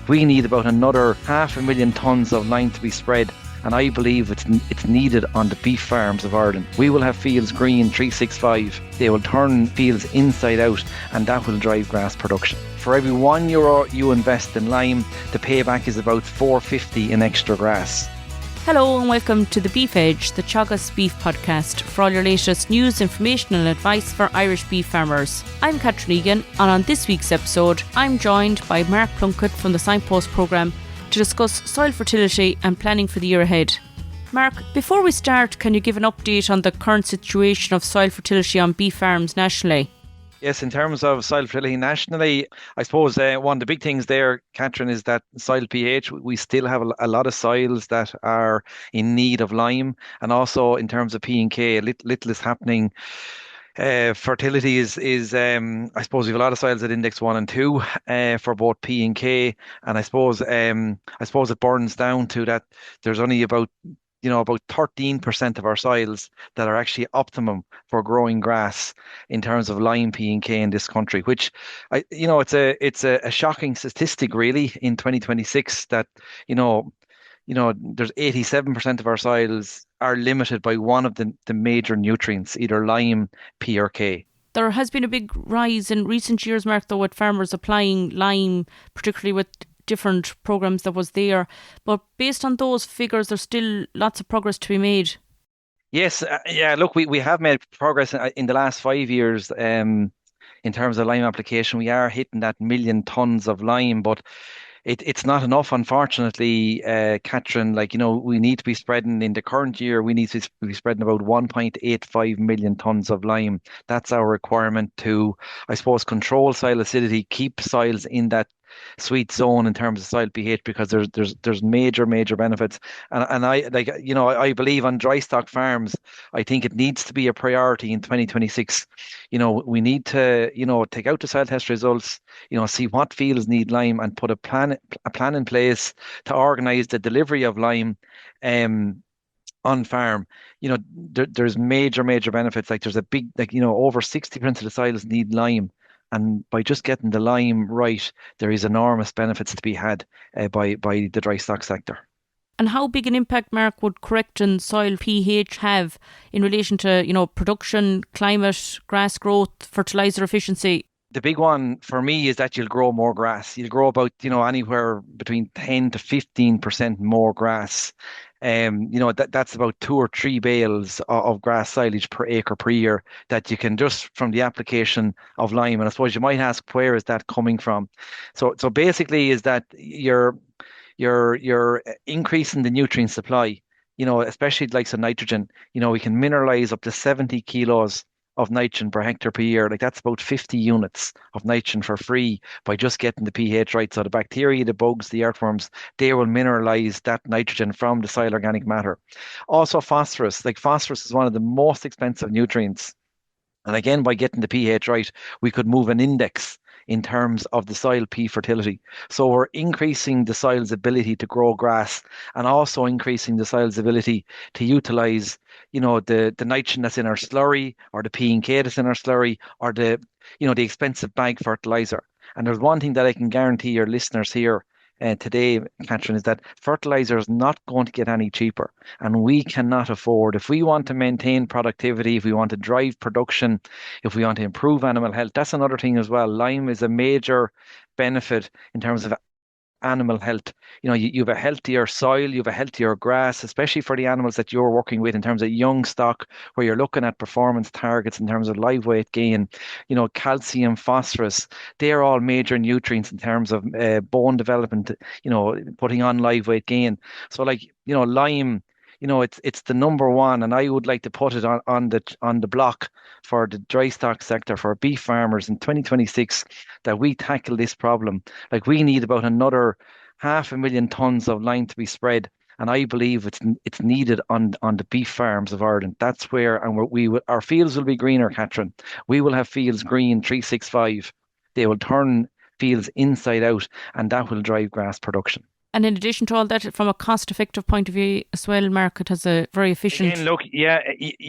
We need about another 500,000 tonnes of lime to be spread, and I believe it's needed on the beef farms of Ireland. We will have fields green 365. They will turn fields inside out, and that will drive grass production. For every €1 you invest in lime, the payback is about $4.50 in extra grass. Hello and welcome to the Beef Edge, the Teagasc Beef Podcast, for all your latest news, information and advice for Irish beef farmers. I'm Catherine Egan, and on this week's episode, I'm joined by Mark Plunkett from the Signpost Programme to discuss soil fertility and planning for the year ahead. Mark, before we start, can you give an update on the current situation of soil fertility on beef farms nationally? Yes, in terms of soil fertility nationally, I suppose one of the big things there, Catherine, is that soil pH. We still have a lot of soils that are in need of lime, and also in terms of P&K, little is happening. Fertility is I suppose we have a lot of soils at index 1 and 2 for both P and K, and I suppose it burns down to that there's only about 13% of our soils that are actually optimum for growing grass in terms of lime P and K in this country, which it's a shocking statistic really in 2026 that there's 87% of our soils are limited by one of the major nutrients, either lime, P or K. There has been a big rise in recent years, Mark, though, with farmers applying lime, particularly with different programmes that was there. But based on those figures, there's still lots of progress to be made. Yes, look, we have made progress in the last 5 years in terms of lime application. We are hitting that 1,000,000 tonnes of lime, but it's not enough, unfortunately, Catherine. We need to be spreading in the current year. We need to be spreading about 1.85 million tonnes of lime. That's our requirement to, I suppose, control soil acidity, keep soils in that sweet zone in terms of soil pH, because there's major benefits, and I believe on drystock farms, I think it needs to be a priority in 2026. We need to take out the soil test results, see what fields need lime and put a plan in place to organise the delivery of lime on farm. There's major benefits. Like there's a big, over 60% of the soils need lime. And by just getting the lime right, there is enormous benefits to be had by the dry stock sector. And how big an impact, Mark, would correcting soil pH have in relation to, production, climate, grass growth, fertiliser efficiency? The big one for me is that you'll grow more grass. You'll grow about, anywhere between 10 to 15% more grass. That's about 2 or 3 bales of grass silage per acre per year that you can just from the application of lime. And I suppose you might ask, where is that coming from? So basically is that you're increasing the nutrient supply, especially like some nitrogen. We can mineralize up to 70 kilos of nitrogen per hectare per year. Like that's about 50 units of nitrogen for free by just getting the pH right. So the bacteria, the bugs, the earthworms, they will mineralize that nitrogen from the soil organic matter. Also phosphorus. Like phosphorus is one of the most expensive nutrients. And again, by getting the pH right, we could move an index in terms of the soil P fertility. So we're increasing the soil's ability to grow grass and also increasing the soil's ability to utilize, the nitrogen that's in our slurry, or the P and K that's in our slurry, or the expensive bag fertiliser. And there's one thing that I can guarantee your listeners here today, Catherine, is that fertiliser is not going to get any cheaper, and we cannot afford, if we want to maintain productivity, if we want to drive production, if we want to improve animal health. That's another thing as well. Lime is a major benefit in terms of animal health. You have a healthier soil, you have a healthier grass, especially for the animals that you're working with in terms of young stock, where you're looking at performance targets in terms of live weight gain, calcium, phosphorus. They're all major nutrients in terms of bone development, putting on live weight gain. So lime, it's the number one, and I would like to put it on the block for the dry stock sector for beef farmers in 2026, that we tackle this problem. Like we need about another 500,000 tonnes of lime to be spread, and I believe it's needed on the beef farms of Ireland. That's where, and our fields will be greener, Catherine. We will have fields green 365. They will turn fields inside out, and that will drive grass production. And in addition to all that, from a cost-effective point of view as well, Mark, it has a very Again, efficient. look, yeah,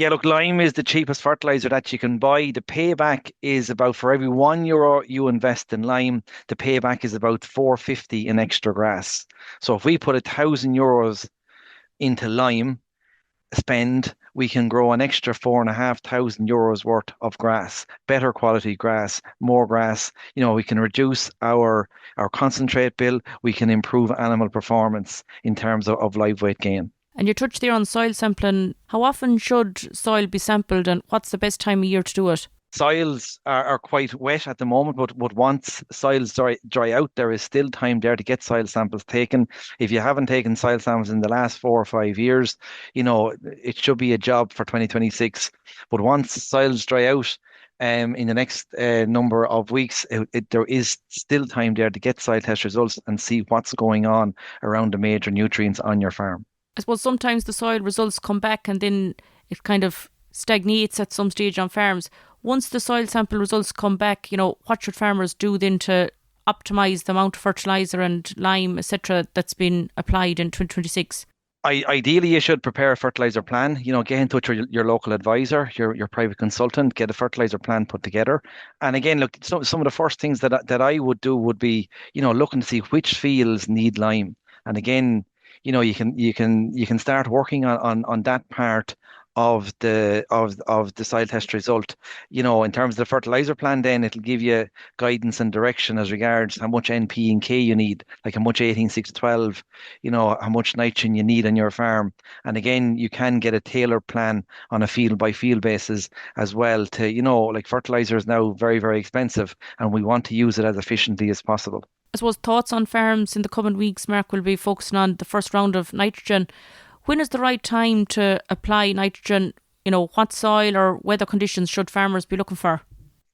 look, lime is the cheapest fertilizer that you can buy. The payback is about for every €1 you invest in lime, the payback is about 450 in extra grass. So if we put €1,000 into lime spend, we can grow an extra €4,500 worth of grass, better quality grass, more grass. We can reduce our concentrate bill. We can improve animal performance in terms of live weight gain. And you touched there on soil sampling. How often should soil be sampled, and what's the best time of year to do it? Soils are quite wet at the moment, but once soils dry out, there is still time there to get soil samples taken. If you haven't taken soil samples in the last 4 or 5 years, it should be a job for 2026. But once soils dry out, in the next number of weeks, there is still time there to get soil test results and see what's going on around the major nutrients on your farm. I suppose sometimes the soil results come back and then it kind of stagnates at some stage on farms. Once the soil sample results come back, what should farmers do then to optimise the amount of fertiliser and lime, etc., that's been applied in 2026? Ideally, you should prepare a fertilizer plan. Get in touch with your local advisor, your private consultant, get a fertilizer plan put together. And again, look, some of the first things that I would do would be, looking to see which fields need lime. And again, you can start working on that part of the soil test result. In terms of the fertilizer plan, then it'll give you guidance and direction as regards how much NP and K you need, like how much 18,6,12, how much nitrogen you need on your farm. And again, you can get a tailored plan on a field by field basis as well to, like fertilizer is now very, very expensive and we want to use it as efficiently as possible. I suppose thoughts on farms in the coming weeks, Mark, will be focusing on the first round of nitrogen. When is the right time to apply nitrogen? What soil or weather conditions should farmers be looking for?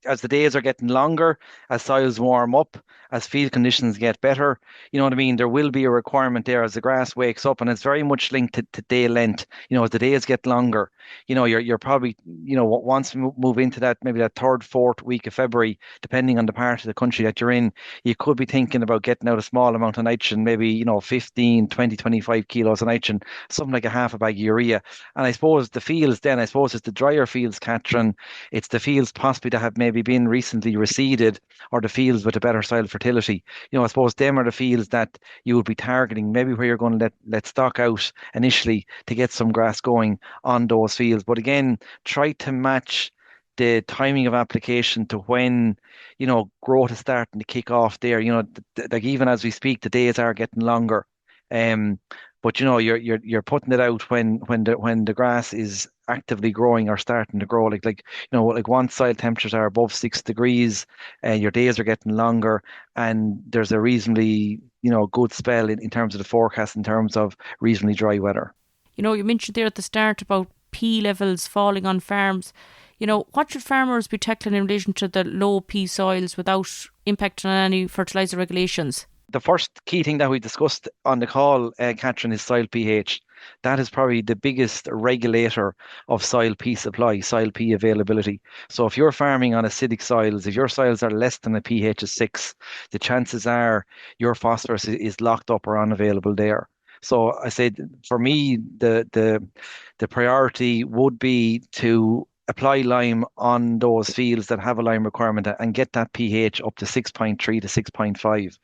As the days are getting longer, as soils warm up, as field conditions get better, you know what I mean? There will be a requirement there as the grass wakes up, and it's very much linked to day length. As the days get longer, you're probably, once we move into that, maybe that third, fourth week of February, depending on the part of the country that you're in, you could be thinking about getting out a small amount of nitrogen, maybe, 15, 20, 25 kilos of nitrogen, something like a half a bag of urea. And I suppose the fields then, it's the drier fields, Catherine, it's the fields possibly that have maybe been recently reseeded, or the fields with a better soil fertility. I suppose them are the fields that you would be targeting, maybe where you're going to let stock out initially to get some grass going on those fields. But again, try to match the timing of application to when, growth is starting to kick off there. Like even as we speak, the days are getting longer. Um, but you're putting it out when the grass is actively growing or starting to grow. Like once soil temperatures are above 6 degrees, your days are getting longer, and there's a reasonably good spell in terms of the forecast in terms of reasonably dry weather. You mentioned there at the start about P levels falling on farms. What should farmers be tackling in relation to the low P soils without impacting on any fertiliser regulations? The first key thing that we discussed on the call, Catherine, is soil pH. That is probably the biggest regulator of soil P supply, soil P availability. So if you're farming on acidic soils, if your soils are less than a pH of 6, the chances are your phosphorus is locked up or unavailable there. So I said, for me, the priority would be to apply lime on those fields that have a lime requirement and get that pH up to 6.3 to 6.5.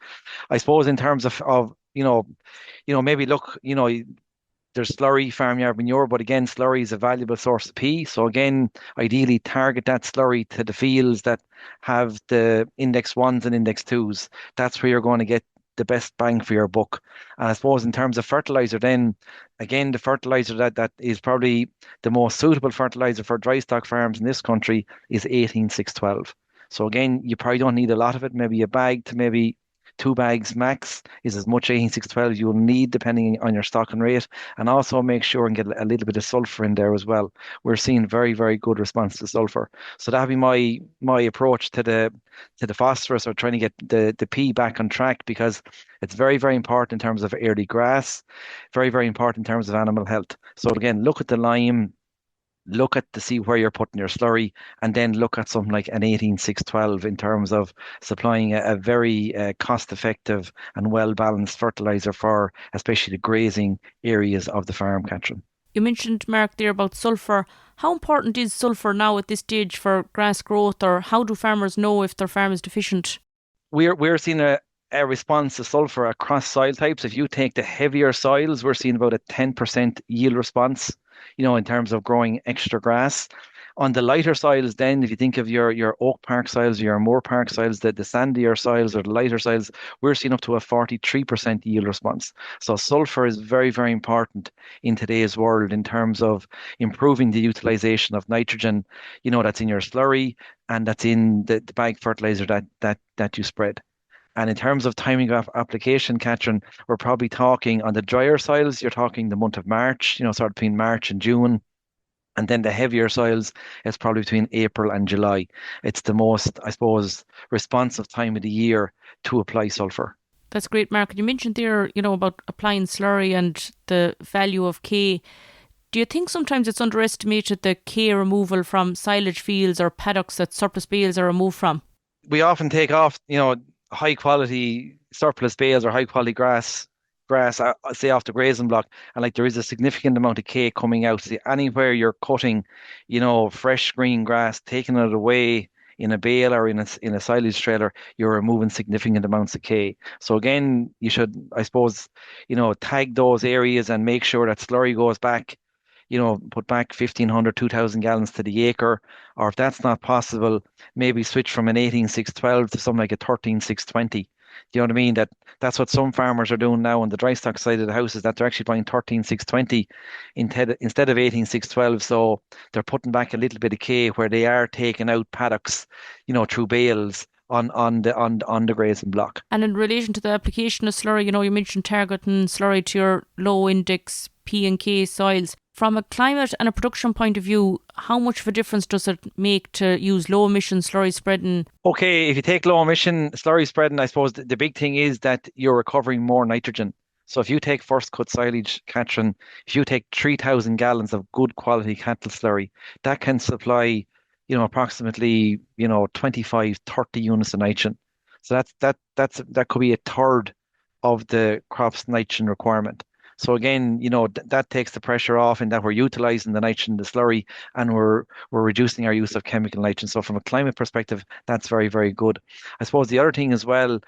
I suppose in terms of maybe look, there's slurry, farmyard manure, but again, slurry is a valuable source of P. So again, ideally target that slurry to the fields that have the index ones and index twos. That's where you're going to get the best bang for your buck. And I suppose in terms of fertilizer, then again, the fertilizer that is probably the most suitable fertilizer for dry stock farms in this country is 18,612. So again, you probably don't need a lot of it. Maybe a bag to maybe 2 bags max is as much 18,612 as you will need depending on your stocking rate. And also make sure and get a little bit of sulfur in there as well. We're seeing very, very good response to sulfur. So that'd be my approach to the phosphorus, or trying to get the P back on track, because it's very, very important in terms of early grass, very, very important in terms of animal health. So again, look at the lime, look at to see where you're putting your slurry, and then look at something like an 18612 in terms of supplying a very cost-effective and well-balanced fertiliser for especially the grazing areas of the farm, Catherine. You mentioned, Mark, there about sulphur. How important is sulphur now at this stage for grass growth, or how do farmers know if their farm is deficient? We're seeing a response to sulfur across soil types. If you take the heavier soils, we're seeing about a 10% yield response, in terms of growing extra grass. On the lighter soils, then, if you think of your oak park soils, your moor park soils, the sandier soils or the lighter soils, we're seeing up to a 43% yield response. So sulfur is very, very important in today's world in terms of improving the utilization of nitrogen, that's in your slurry and that's in the bag fertilizer that you spread. And in terms of timing of application, Catherine, we're probably talking on the drier soils, you're talking the month of March, sort of between March and June. And then the heavier soils is probably between April and July. It's the most, I suppose, responsive time of the year to apply sulfur. That's great, Mark. You mentioned there, about applying slurry and the value of K. Do you think sometimes it's underestimated the K removal from silage fields or paddocks that surplus bales are removed from? We often take off, high quality surplus bales or high quality grass, say off the grazing block, and like there is a significant amount of K coming out. See, anywhere you're cutting, fresh green grass, taking it away in a bale or in a silage trailer, you're removing significant amounts of K. So again, you should, I suppose, tag those areas and make sure that slurry goes back. Put back 1,500, 2,000 gallons to the acre, or if that's not possible, maybe switch from an 18612 to something like a 13620. Do you know what I mean? That's what some farmers are doing now on the drystock side of the house, is that they're actually buying 13620 instead of 18612. So they're putting back a little bit of K where they are taking out paddocks, through bales on the grazing block. And in relation to the application of slurry, you mentioned targeting slurry to your low index P and K soils. From a climate and a production point of view, how much of a difference does it make to use low emission slurry spreading? Okay, if you take low emission slurry spreading, I suppose the big thing is that you're recovering more nitrogen. So if you take first cut silage, Catherine, if you take 3,000 gallons of good quality cattle slurry, that can supply, approximately, 25, 30 units of nitrogen. So that could be a third of the crop's nitrogen requirement. So again, that takes the pressure off in that we're utilizing the nitrogen in the slurry, and we're reducing our use of chemical nitrogen. So from a climate perspective, that's very, very good. I suppose the other thing as well,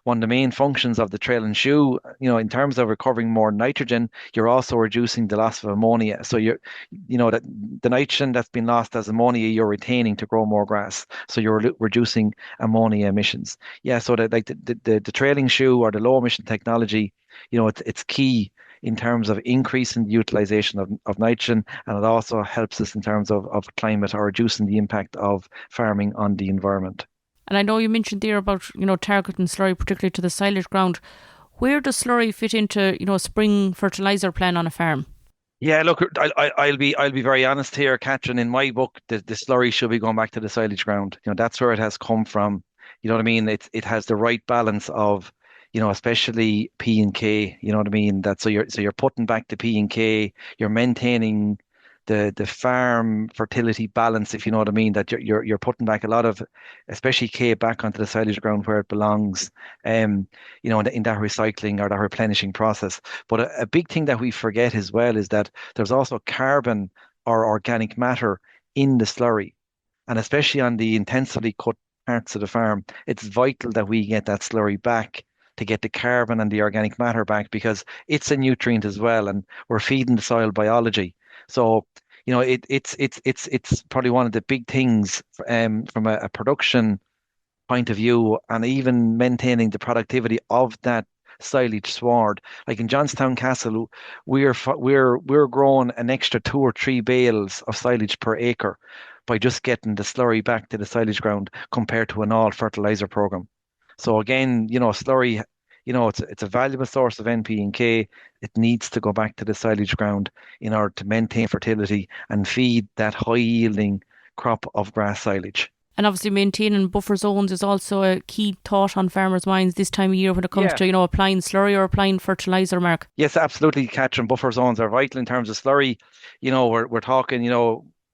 one of the main functions of the trail and shoe, in terms of recovering more nitrogen, you're also reducing the loss of ammonia. So that the nitrogen that's been lost as ammonia, you're retaining to grow more grass. So you're reducing ammonia emissions. Yeah, so that like the trailing shoe or the low emission technology, it's key in terms of increasing the utilization of nitrogen, and it also helps us in terms of climate or reducing the impact of farming on the environment. And I know you mentioned there about, targeting slurry, particularly to the silage ground. Where does slurry fit into, a spring fertiliser plan on a farm? Yeah, look, I'll be very honest here, Catherine. In my book, the slurry should be going back to the silage ground. That's where it has come from. You know what I mean? It has the right balance of, especially P and K, you know what I mean? So you're putting back the P and K, you're maintaining the farm fertility balance, if you know what I mean, that you're putting back a lot of, especially K, back onto the silage ground where it belongs, in that recycling or that replenishing process. But a big thing that we forget as well is that there's also carbon or organic matter in the slurry, and especially on the intensively cut parts of the farm, it's vital that we get that slurry back to get the carbon and the organic matter back, because it's a nutrient as well, and we're feeding the soil biology. So, it's probably one of the big things from a production point of view, and even maintaining the productivity of that silage sward. Like in Johnstown Castle, we're growing an extra 2 or 3 bales of silage per acre by just getting the slurry back to the silage ground compared to an all fertilizer program. So again, slurry, it's a valuable source of NP and K. It needs to go back to the silage ground in order to maintain fertility and feed that high yielding crop of grass silage. And obviously maintaining buffer zones is also a key thought on farmers' minds this time of year when it comes to, applying slurry or applying fertiliser, Mark. Yes, absolutely, Catherine. Buffer zones are vital in terms of slurry. We're talking,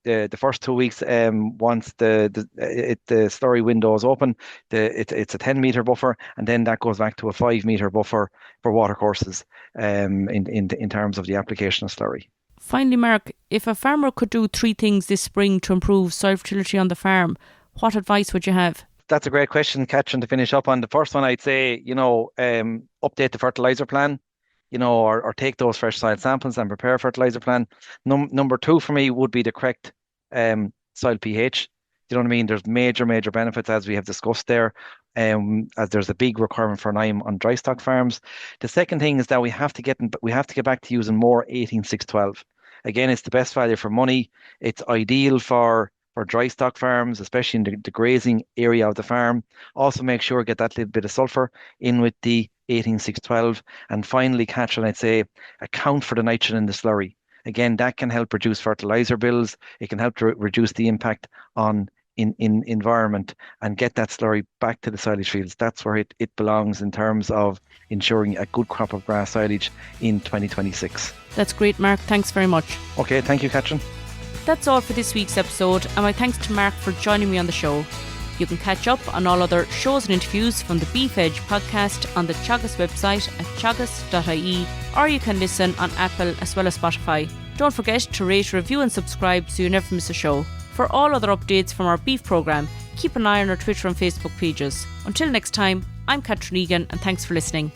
the first 2 weeks, once the slurry window is open, it's a 10 meter buffer, and then that goes back to a 5 meter buffer for watercourses, in terms of the application of slurry. Finally, Mark, if a farmer could do 3 things this spring to improve soil fertility on the farm, what advice would you have? That's a great question, Catherine, to finish up on. The first one, I'd say, update the fertiliser plan, or take those fresh soil samples and prepare a fertiliser plan. Number 2 for me would be the correct soil pH. You know what I mean? There's major benefits, as we have discussed there, as there's a big requirement for lime on drystock farms. The second thing is that we have to get back to using more 18-6-12. Again, it's the best value for money. It's ideal for drystock farms, especially in the grazing area of the farm. Also, make sure get that little bit of sulfur in with the 18-6-12. And finally, Catherine, I'd say account for the nitrogen in the slurry. Again, that can help reduce fertiliser bills. It can help to reduce the impact on in environment, and get that slurry back to the silage fields. That's where it belongs in terms of ensuring a good crop of grass silage in 2026. That's great, Mark. Thanks very much. Okay, thank you, Catherine. That's all for this week's episode, and my thanks to Mark for joining me on the show. You can catch up on all other shows and interviews from the Beef Edge podcast on the Teagasc website at teagasc.ie, or you can listen on Apple as well as Spotify. Don't forget to rate, review and subscribe so you never miss a show. For all other updates from our beef programme, keep an eye on our Twitter and Facebook pages. Until next time, I'm Catherine Egan, and thanks for listening.